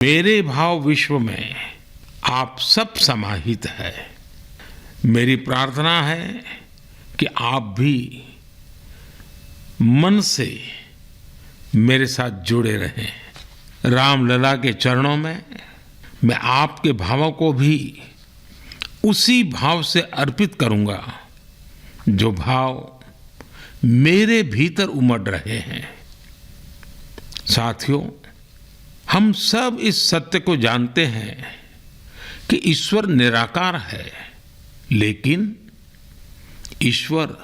मेरे भाव विश्व में आप सब समाहित है। मेरी प्रार्थना है कि आप भी मन से मेरे साथ जुड़े रहें। रामलला के चरणों में मैं आपके भावों को भी उसी भाव से अर्पित करूंगा जो भाव मेरे भीतर उमड़ रहे हैं। साथियों, हम सब इस सत्य को जानते हैं कि ईश्वर निराकार है, लेकिन ईश्वर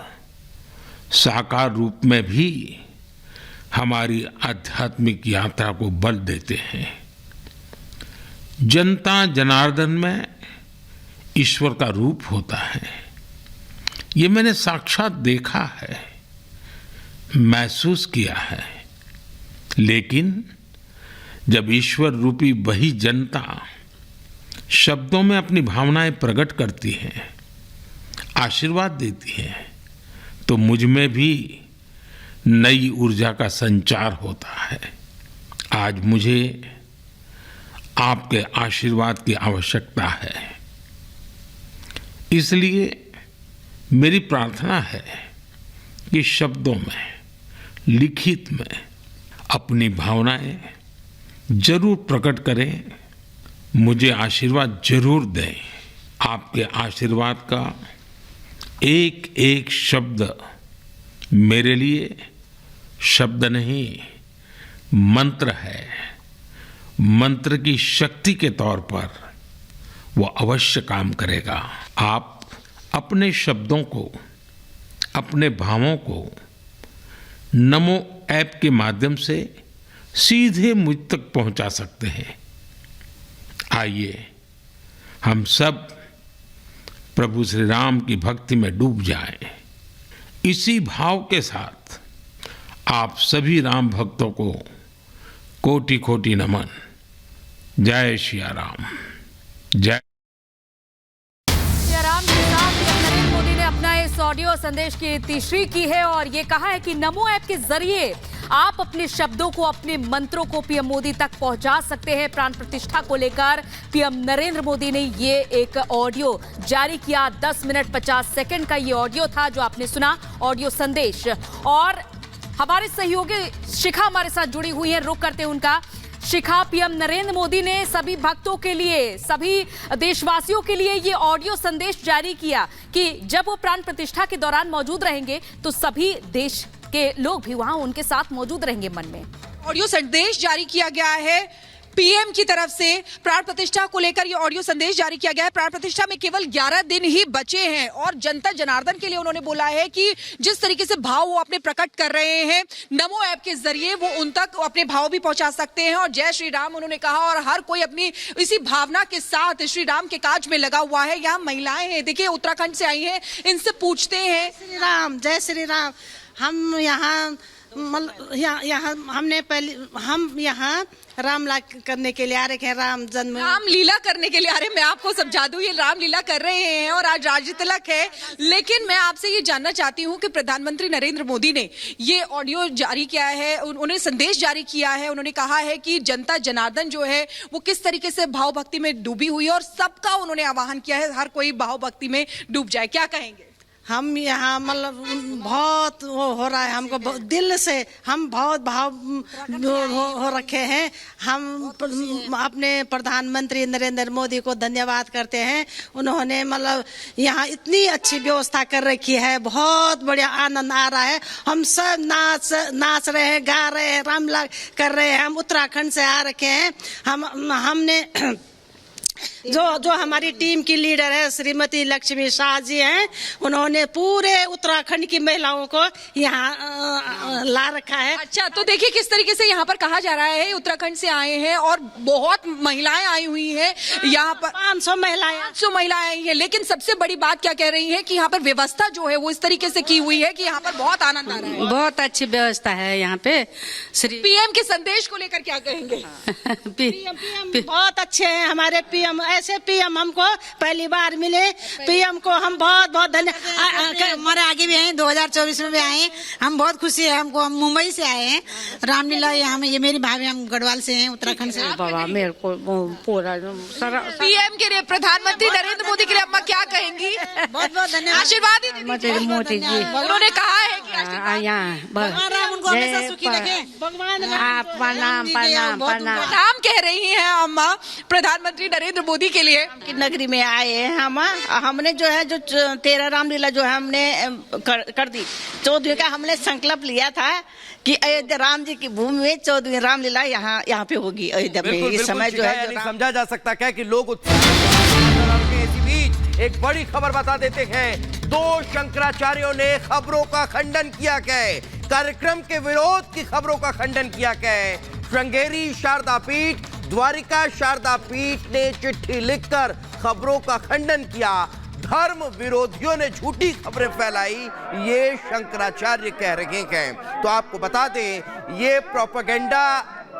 साकार रूप में भी हमारी आध्यात्मिक यात्रा को बल देते हैं। जनता जनार्दन में ईश्वर का रूप होता है। ये मैंने साक्षात देखा है, महसूस किया है। लेकिन जब ईश्वर रूपी वही जनता शब्दों में अपनी भावनाएं प्रकट करती है, आशीर्वाद देती है, तो मुझ में भी नई ऊर्जा का संचार होता है। आज मुझे आपके आशीर्वाद की आवश्यकता है। इसलिए मेरी प्रार्थना है कि शब्दों में, लिखित में अपनी भावनाएं जरूर प्रकट करें, मुझे आशीर्वाद जरूर दें। आपके आशीर्वाद का एक एक शब्द मेरे लिए शब्द नहीं, मंत्र है। मंत्र की शक्ति के तौर पर वो अवश्य काम करेगा। आप अपने शब्दों को, अपने भावों को नमो ऐप के माध्यम से सीधे मुझ तक पहुंचा सकते हैं। आइए हम सब प्रभु श्री राम की भक्ति में डूब जाएं। इसी भाव के साथ आप सभी राम भक्तों को कोटि कोटि नमन। जय सिया राम। जय सिया राम के साथ नरेंद्र मोदी ने अपना इस ऑडियो संदेश की तीसरी की है और ये कहा है कि नमो ऐप के जरिए आप अपने शब्दों को, अपने मंत्रों को पीएम मोदी तक पहुंचा सकते हैं। प्राण प्रतिष्ठा को लेकर पीएम नरेंद्र मोदी ने ये एक ऑडियो जारी किया। 10 मिनट 50 सेकंड का ये ऑडियो था जो आपने सुना, ऑडियो संदेश। और हमारे सहयोगी शिखा हमारे साथ जुड़ी हुई है, रुक करते हैं उनका। शिखा, पीएम नरेंद्र मोदी ने सभी भक्तों के लिए, सभी देशवासियों के लिए ये ऑडियो संदेश जारी किया कि जब वो प्राण प्रतिष्ठा के दौरान मौजूद रहेंगे तो सभी देश के लोग भी वहां उनके साथ मौजूद रहेंगे। मन में ऑडियो संदेश जारी किया गया है पीएम की तरफ से। प्राण प्रतिष्ठा को लेकर ये ऑडियो संदेश जारी किया गया है। प्राण प्रतिष्ठा में केवल 11 दिन ही बचे हैं और जनता जनार्दन के लिए उन्होंने बोला है कि जिस तरीके से भाव वो अपने प्रकट कर रहे हैं, नमो ऐप के जरिए वो उन तक अपने भाव भी पहुंचा सकते हैं। और जय श्री राम उन्होंने कहा और हर कोई अपनी इसी भावना के साथ श्री राम के काज में लगा हुआ है। यहाँ महिलाएं हैं, देखिए उत्तराखंड से आई हैं, इनसे पूछते हैं। श्री राम, जय श्री राम। हम यहाँ रामलीला करने के लिए आ रहे हैं। रामलीला करने के लिए आ रहे हैं। मैं आपको समझा दूं, ये रामलीला कर रहे हैं और आज राज्य तिलक है। लेकिन मैं आपसे ये जानना चाहती हूँ कि प्रधानमंत्री नरेंद्र मोदी ने ये ऑडियो जारी किया है, उन्होंने संदेश जारी किया है। उन्होंने कहा है कि जनता जनार्दन जो है वो किस तरीके से भाव भक्ति में डूबी हुई है और सबका उन्होंने आह्वान किया है हर कोई भाव भक्ति में डूब जाए। क्या कहेंगे? हम यहाँ बहुत वो हो रहा है, हमको दिल से हम बहुत भाव हो रखे हैं। हम अपने प्रधानमंत्री नरेंद्र मोदी को धन्यवाद करते हैं। उन्होंने यहाँ इतनी अच्छी व्यवस्था कर रखी है, बहुत बढ़िया आनंद आ रहा है। हम सब नाच रहे हैं, गा रहे हैं, रामलीला कर रहे हैं। हम उत्तराखंड से आ रखे हैं। हमने जो हमारी टीम की लीडर है श्रीमती लक्ष्मी शाह जी हैं, उन्होंने पूरे उत्तराखंड की महिलाओं को यहाँ ला रखा है। अच्छा, तो देखिए किस तरीके से यहाँ पर कहा जा रहा है उत्तराखंड से आए हैं और बहुत महिलाएं आई हुई हैं। यहाँ पर 500 महिलाएं आई हैं। लेकिन सबसे बड़ी बात क्या कह रही है कि यहाँ पर व्यवस्था जो है वो इस तरीके से की हुई है कि यहाँ पर बहुत आनंद आ रहा है। बहुत अच्छी व्यवस्था है यहाँ पे। पीएम के संदेश को लेकर क्या कहेंगे? पीएम बहुत अच्छे हैं हमारे पीएम। पीएम, ऐसे पीएम हमको पहली बार मिले। पीएम को हम बहुत बहुत धन्यवाद। हमारे आगे भी हैं, 2024 में भी आए हैं, हम बहुत खुशी है हमको। हम मुंबई से आए हैं, रामलीला यहाँ में। ये मेरी भाभी, हम गढ़वाल से हैं, उत्तराखंड से। बाबा मेरे को पूरा पीएम के लिए, प्रधानमंत्री नरेंद्र मोदी के लिए अम्मा क्या कहेंगी? बहुत बहुत धन्यवाद। आशीर्वाद ही दीजिए। मोदी जी उन्होंने कहा है कि भगवान राम उनको हमेशा सुखी रखे। प्रणाम प्रणाम प्रणाम। नाम कह रही हैं अम्मा प्रधानमंत्री नरेंद्र मोदी के लिए। की नगरी में आए हैं हमने जो है जो 13 रामलीला जो है हमने कर दी। 14वीं का हमने संकल्प लिया था कि अयोध्या राम जी की भूमि में 14वीं रामलीला यहाँ पे होगी अयोध्या में। इस समय जो है समझा जा सकता है कि लोग के इसी बीच एक बड़ी खबर बता देते हैं। 2 शंकराचार्यों ने खबरों का खंडन किया है, कार्यक्रम के विरोध की खबरों का खंडन किया है। श्रृंगेरी शारदा पीठ, द्वारिका शारदा पीठ ने चिट्ठी लिखकर खबरों का खंडन किया। धर्म विरोधियों ने झूठी खबरें फैलाई, ये शंकराचार्य कह रहे हैं। तो आपको बता दें, ये प्रोपेगेंडा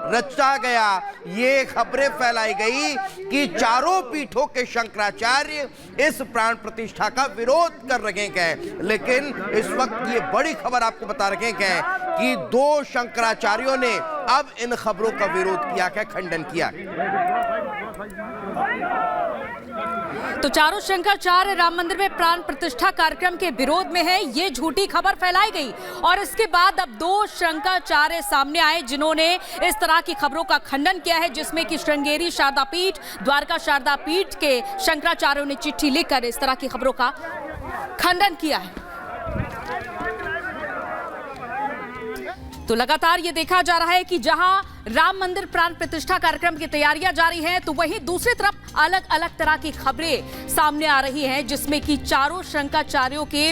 रचा गया, ये खबरें फैलाई गई कि चारों पीठों के शंकराचार्य इस प्राण प्रतिष्ठा का विरोध कर रहे हैं। लेकिन इस वक्त ये बड़ी खबर आपको बता रहे हैं कि 2 शंकराचार्यों ने अब इन खबरों का विरोध किया है, खंडन किया। तो चारों शंकराचार्य राम मंदिर में प्राण प्रतिष्ठा कार्यक्रम के विरोध में है, ये झूठी खबर फैलाई गई। और इसके बाद अब 2 शंकराचार्य सामने आए जिन्होंने इस तरह की खबरों का खंडन किया है, जिसमें कि श्रृंगेरी शारदा पीठ, द्वारका शारदा पीठ के शंकराचार्यों ने चिट्ठी लिखकर इस तरह की खबरों का खंडन किया है। तो लगातार ये देखा जा रहा है कि जहां राम मंदिर प्राण प्रतिष्ठा कार्यक्रम की तैयारियां जारी हैं, तो वहीं दूसरी तरफ अलग अलग तरह की खबरें सामने आ रही हैं, जिसमें कि चारों शंकराचार्यों के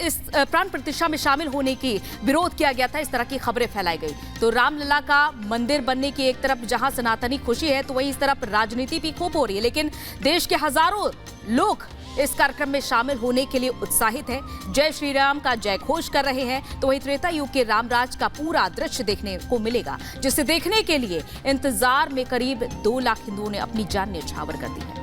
इस प्राण प्रतिष्ठा में शामिल होने की विरोध किया गया था। इस तरह की खबरें फैलाई गई। तो रामलला का मंदिर बनने की एक तरफ जहां सनातनी खुशी है, तो वहीं इस तरफ राजनीति भी खूब हो रही है। लेकिन देश के हजारों लोग इस कार्यक्रम में शामिल होने के लिए उत्साहित हैं, जय श्री राम का जय घोष कर रहे हैं। तो वहीं त्रेता युग के रामराज का पूरा दृश्य देखने को मिलेगा, जिसे देखने के लिए इंतजार में करीब 2 लाख हिंदुओं ने अपनी जान न्यौछावर कर दी है।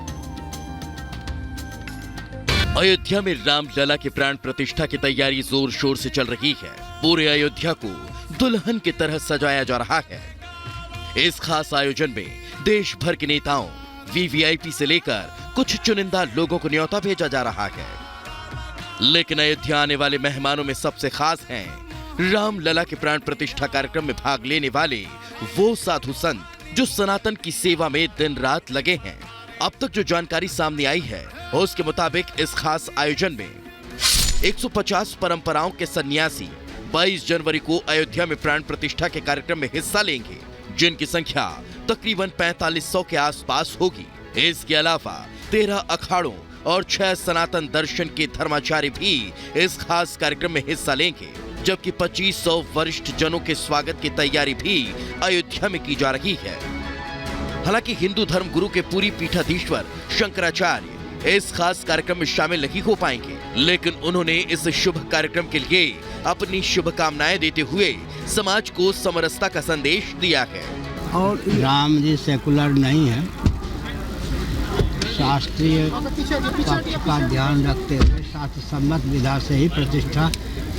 अयोध्या में रामलला के प्राण प्रतिष्ठा की तैयारी जोर शोर से चल रही है। पूरे अयोध्या को दुल्हन की तरह सजाया जा रहा है। इस खास आयोजन में देश भर के नेताओं, वीवीआईपी से लेकर कुछ चुनिंदा लोगों को न्योता भेजा जा रहा है। लेकिन अयोध्या आने वाले मेहमानों में सबसे खास हैं रामलला के प्राण प्रतिष्ठा कार्यक्रम में भाग लेने वाले वो साधु संत जो सनातन की सेवा में दिन रात लगे हैं। अब तक जो जानकारी सामने आई है, उसके मुताबिक इस खास आयोजन में 150 परंपराओं के सन्यासी 22 जनवरी को अयोध्या में प्राण प्रतिष्ठा के कार्यक्रम में हिस्सा लेंगे, जिनकी संख्या तकरीबन 4500 के आसपास होगी। इसके अलावा 13 अखाड़ों और 6 सनातन दर्शन के धर्माचार्य भी इस खास कार्यक्रम में हिस्सा लेंगे, जबकि 2500 वरिष्ठ जनों के स्वागत की तैयारी भी अयोध्या में की जा रही है। हालांकि हिंदू धर्म गुरु के पूरी पीठाधीश्वर शंकराचार्य इस खास कार्यक्रम में शामिल नहीं हो पाएंगे, लेकिन उन्होंने इस शुभ कार्यक्रम के लिए अपनी शुभकामनाएं देते हुए समाज को समरसता का संदेश दिया है। और राम जी सेकुलर नहीं है, शास्त्रीय पक्ष का ध्यान रखते हुए शास्त्र सम्मत विधा से ही प्रतिष्ठा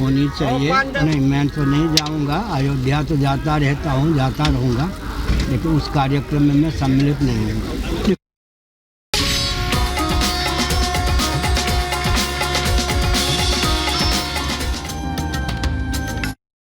होनी चाहिए। नहीं, मैं तो नहीं जाऊंगा, अयोध्या तो जाता रहता हूँ, जाता रहूँगा, लेकिन उस कार्यक्रम में मैं सम्मिलित नहीं हूँ।